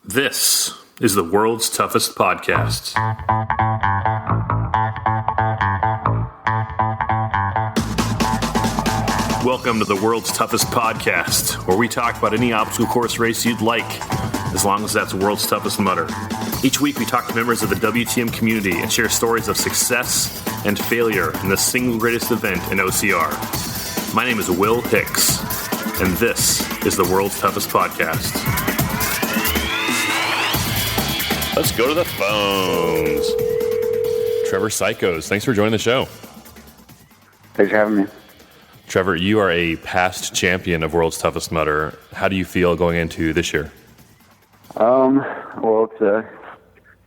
This is the world's toughest podcast. Welcome to the world's toughest podcast, where we talk about any obstacle course race you'd like, as long as that's world's toughest mudder. Each week we talk to members of the WTM community and share stories of success and failure in the single greatest event in OCR. My name is Will Hicks, and this is the world's toughest podcast. Let's go to the phones. Trevor Cichosz, thanks for joining the show. Thanks for having me. Trevor, you are a past champion of World's Toughest Mudder. How do you feel going into this year? Well, it's a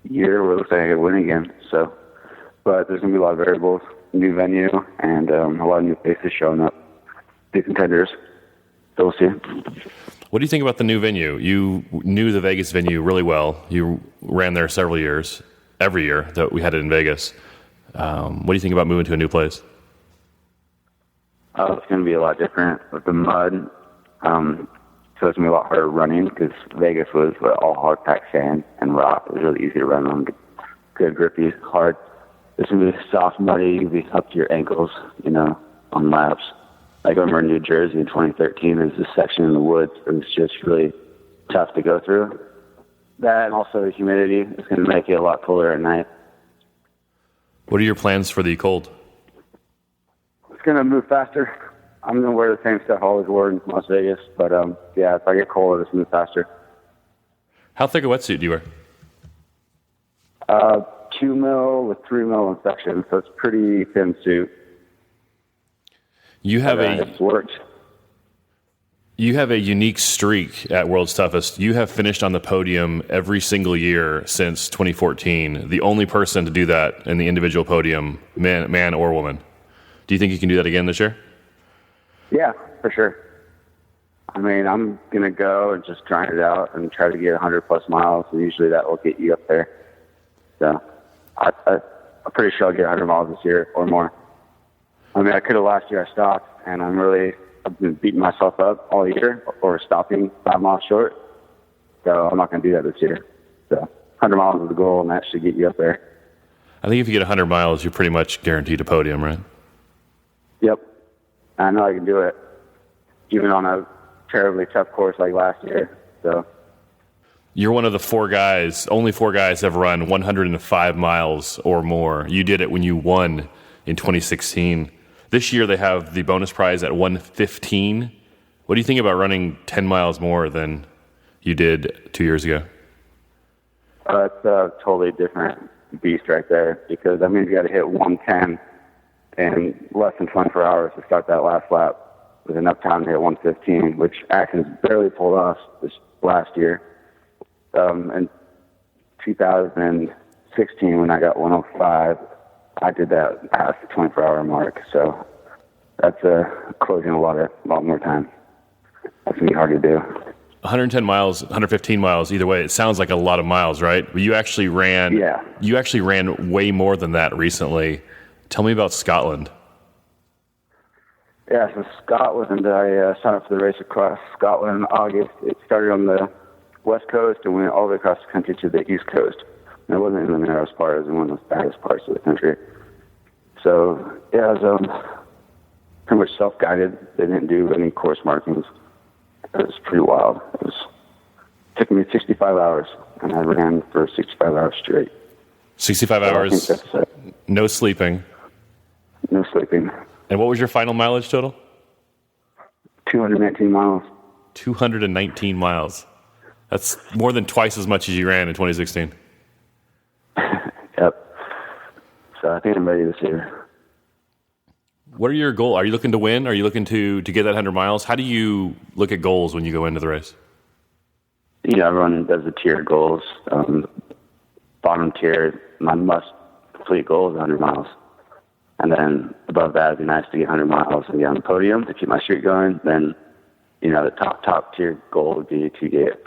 year where it looks like I could win again. But there's going to be a lot of variables, new venue, and a lot of new faces showing up, big contenders. So we'll see. What do you think about the new venue? You knew the Vegas venue really well. You ran there several years, every year that we had it in Vegas. What do you think about moving to a new place? It's going to be a lot different with the mud. So it's going to be a lot harder running because Vegas was all hard-packed sand and rock. It was really easy to run on, good, grippy, hard. It's going to be soft, muddy. You'll be up to your ankles, on laps. Like I remember in New Jersey in 2013, there's this section in the woods. It was just really tough to go through. That and also the humidity is going to make it a lot colder at night. What are your plans for the cold? It's going to move faster. I'm going to wear the same stuff I always wore in Las Vegas. But, if I get cold, it's going to move faster. How thick a wetsuit do you wear? 2 mil with 3 mil in section, so it's pretty thin suit. You have it's worked. You have a unique streak at World's Toughest. You have finished on the podium every single year since 2014. The only person to do that in the individual podium, man or woman. Do you think you can do that again this year? Yeah, for sure. I mean, I'm going to go and just grind it out and try to get 100-plus miles, and usually that will get you up there. So I'm pretty sure I'll get 100 miles this year or more. I mean, I could have last year. I stopped, and I've been beating myself up all year or stopping 5 miles short. So I'm not going to do that this year. So 100 miles is the goal, and that should get you up there. I think if you get 100 miles, you're pretty much guaranteed a podium, right? Yep. I know I can do it, even on a terribly tough course like last year. So you're one of the only four guys have run 105 miles or more. You did it when you won in 2016. This year they have the bonus prize at 115. What do you think about running 10 miles more than you did 2 years ago? It's a totally different beast right there, because that means you got to hit 110 in less than 24 hours to start that last lap with enough time to hit 115, which Atkins barely pulled off this last year. In 2016, when I got 105, I did that past the 24-hour mark. So that's closing a lot more time. That's going to be hard to do. 110 miles, 115 miles, either way, it sounds like a lot of miles, right? But you actually ran way more than that recently. Tell me about Scotland. Yeah, so Scotland, I signed up for the race across Scotland in August. It started on the west coast and went all the way across the country to the east coast. And it wasn't in the narrowest part, it was in one of the baddest parts of the country. So, yeah, it was pretty much self-guided. They didn't do any course markings. It was pretty wild. It took me 65 hours, and I ran for 65 hours straight. 65 hours, no sleeping. No sleeping. And what was your final mileage total? 219 miles. 219 miles. That's more than twice as much as you ran in 2016. Yep. So I think I'm ready this year. What are your goals? Are you looking to win? Are you looking to get that 100 miles? How do you look at goals when you go into the race? Everyone does the tiered goals. Bottom tier, my must-complete goal is 100 miles. And then above that, it'd be nice to get 100 miles and get on the podium to keep my streak going. Then, the top tier goal would be to get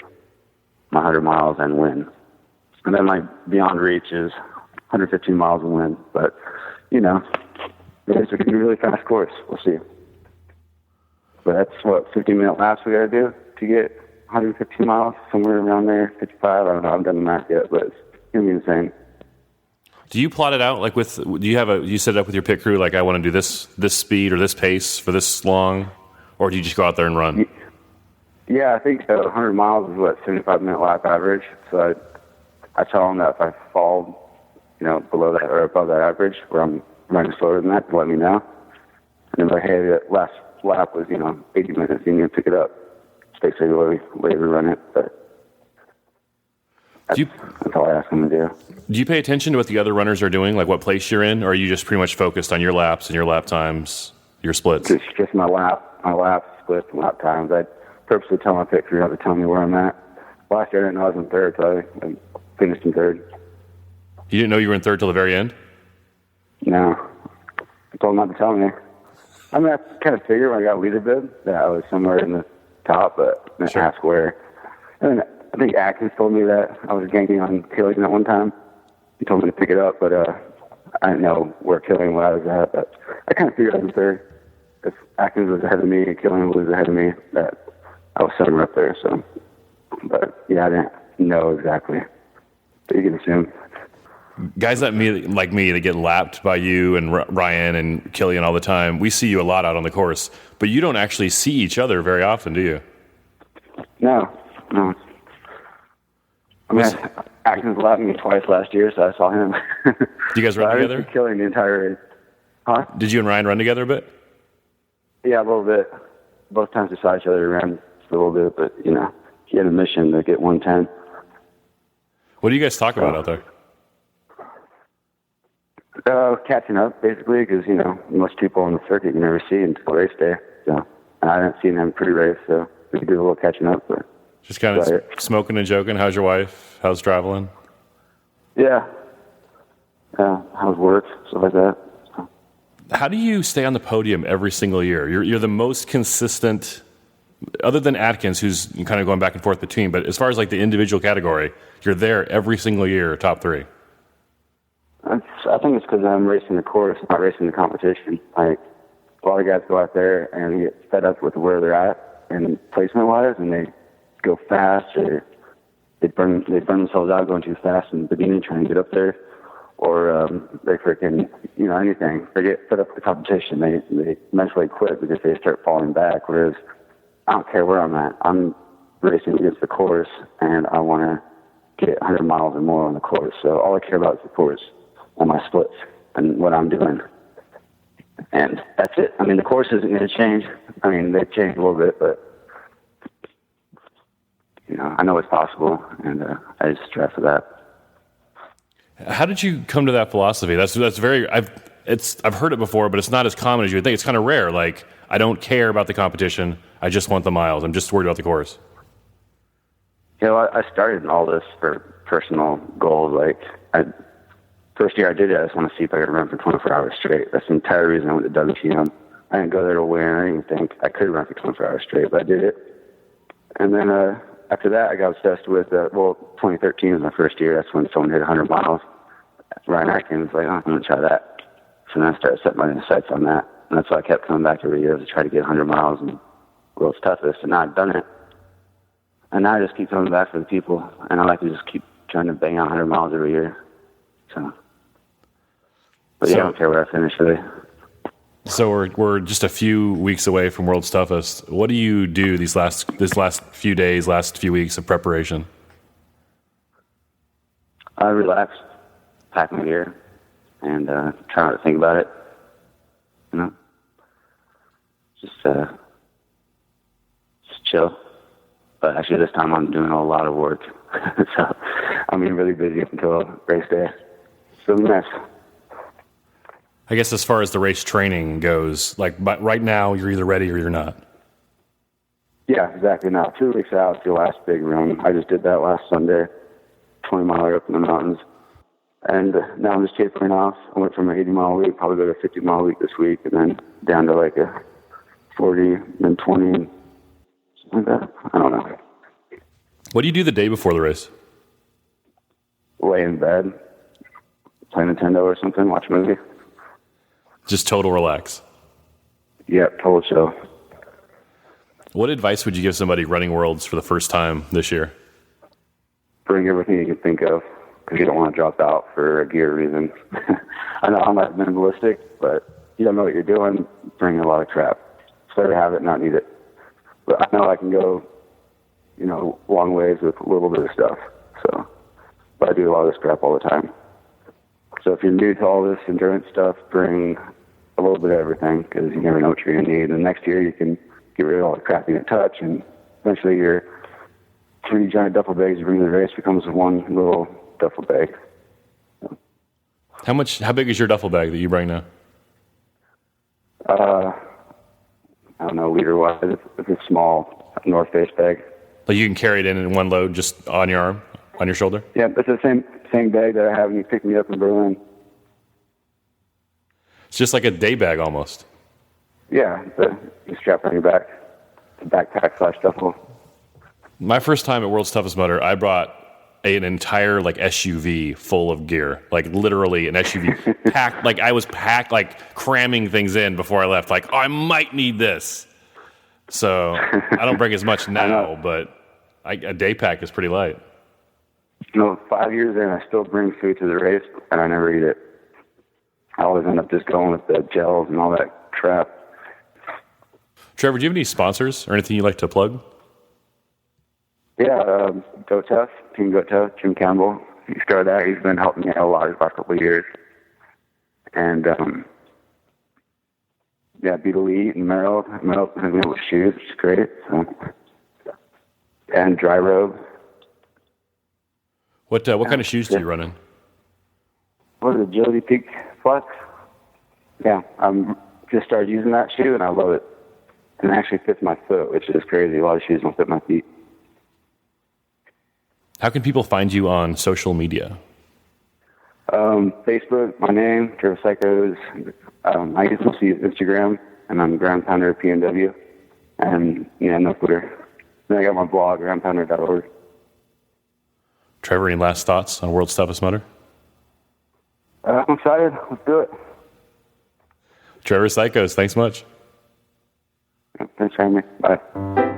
my 100 miles and win. And then my beyond reach is 115 miles and win. But, it's going to be a really fast course. We'll see. But that's 15-minute laps we got to do to get 115 miles, somewhere around there, 55. I don't know. I haven't done the math yet, but it's going to be insane. Do you plot it out? Like you set it up with your pit crew, like I want to do this speed or this pace for this long? Or do you just go out there and run? Yeah, I think 100 miles is 75-minute lap average. So I tell them that if I fall, below that or above that average, where I'm running slower than that, to let me know. And they're like, hey, that last lap was, 80 minutes, you need to pick it up. It's basically the way we run it. But that's all I ask them to do. Do you pay attention to what the other runners are doing, like what place you're in, or are you just pretty much focused on your laps and your lap times, your splits? It's just my lap splits, and lap times. I purposely tell my pit crew not to tell me where I'm at. Last year I didn't know I was in third, so I finished in third. You didn't know you were in third till the very end? No. I told them not to tell me. I mean, I kind of figured when I got leader bid that I was somewhere in the top, but I didn't ask where. And I think Atkins told me that I was ganking on Killian at one time. He told me to pick it up, but I didn't know where Killian was at. But I kind of figured I was there. If Atkins was ahead of me and Killian was ahead of me, that I was somewhere up there. So, but yeah, I didn't know exactly. But you can assume. Guys like me that get lapped by you and Ryan and Killian all the time, we see you a lot out on the course, but you don't actually see each other very often, do you? No. I mean, Atkins lapped me twice last year, so I saw him. Do you guys run together? Killian the entire race. Huh? Did you and Ryan run together a bit? Yeah, a little bit. Both times we saw each other around a little bit, but, he had a mission to get 110. What do you guys talk about out there? Catching up, basically, because, most people on the circuit you never see until race day. So, and I haven't seen him pre-race, so we could do a little catching up. But just kind of smoking and joking. How's your wife? How's traveling? Yeah. How's work? Stuff like that. So. How do you stay on the podium every single year? You're the most consistent, other than Atkins, who's kind of going back and forth between, but as far as like the individual category, you're there every single year, top three. I think it's because I'm racing the course, not racing the competition. Like, a lot of guys go out there and get fed up with where they're at and placement-wise, and they go fast, or they burn themselves out going too fast in the beginning trying to get up there, or they freaking, anything. They get fed up with the competition. They mentally quit because they start falling back, whereas I don't care where I'm at. I'm racing against the course, and I want to get 100 miles or more on the course. So all I care about is the course and my splits and what I'm doing. And that's it. I mean, the course isn't going to change. I mean, they've changed a little bit, but, I know it's possible, and I just strive for that. How did you come to that philosophy? That's very, I've heard it before, but it's not as common as you would think. It's kind of rare. Like, I don't care about the competition. I just want the miles. I'm just worried about the course. I started in all this for personal goals. Like, first year I did it, I just want to see if I could run for 24 hours straight. That's the entire reason I went to WTM. I didn't go there to win. I didn't even think I could run for 24 hours straight, but I did it. And then after that, I got obsessed with, 2013 was my first year. That's when someone hit 100 miles. Ryan Atkins was like, I'm going to try that. So then I started setting my sights on that. And that's why I kept coming back every year to try to get 100 miles and world's toughest. And now I've done it. And now I just keep coming back for the people. And I like to just keep trying to bang out 100 miles every year. So, I don't care where I finish today. So we're just a few weeks away from World's Toughest. What do you do this last few days, last few weeks of preparation? I relax, pack my gear, and try not to think about it. Just chill. But actually, this time I'm doing a lot of work, so I'm being really busy up until race day. So nice. I guess as far as the race training goes, but right now you're either ready or you're not. Yeah, exactly. Now 2 weeks out, it's your last big run. I just did that last Sunday, 20-miler up in the mountains. And now I'm just tapering off. I went from an 80-mile week, probably go to a 50-mile week this week, and then down to like a 40, then 20, something like that. I don't know. What do you do the day before the race? Lay in bed, play Nintendo or something, watch a movie. Just total relax. Yeah, total chill. What advice would you give somebody running Worlds for the first time this year? Bring everything you can think of, because you don't want to drop out for a gear reason. I know I'm not minimalistic, but you don't know what you're doing, bring a lot of crap. It's better to have it, not need it. But I know I can go, long ways with a little bit of stuff. So, but I do a lot of this crap all the time. So if you're new to all this endurance stuff, bring a little bit of everything, because you never know what you're going to need. And next year you can get rid of all the crap you didn't touch, and eventually your 3 giant duffel bags you bring to the race becomes one little duffel bag. So. How big is your duffel bag that you bring now? I don't know, liter-wise. It's a small North Face bag. Like you can carry it in one load just on your arm, on your shoulder? Yeah, it's the same bag that I have when you pick me up in Berlin. It's just like a day bag almost. Yeah, you strap on your back. It's a backpack / duffel. My first time at World's Toughest Mudder, I brought an entire SUV full of gear, literally an SUV packed. I was packed, cramming things in before I left. I might need this. So I don't bring as much now, but a day pack is pretty light. 5 years in, I still bring food to the race, and I never eat it. I always end up just going with the gels and all that crap. Trevor, do you have any sponsors or anything you'd like to plug? Yeah, Go Tough, Team Go Tough, Jim Campbell. He started that. He's been helping me out a lot the last couple of years. And, Beat Elite and Merrill. Merrill has me with shoes, which is great. So. And Dry Robe. What kind of shoes do you run in? What is it, Agility Peak Flex? Yeah, I'm just started using that shoe, and I love it. And it actually fits my foot, which is crazy. A lot of shoes don't fit my feet. How can people find you on social media? Facebook, my name, Trevor Cichosz. I guess mostly use Instagram, and I'm Ground Pounder PNW. And, no Twitter. Then I got my blog, groundpounder.org. Trevor, any last thoughts on World's Toughest Mudder? I'm excited. Let's do it. Trevor Cichosz, thanks much. Thanks for having me. Bye.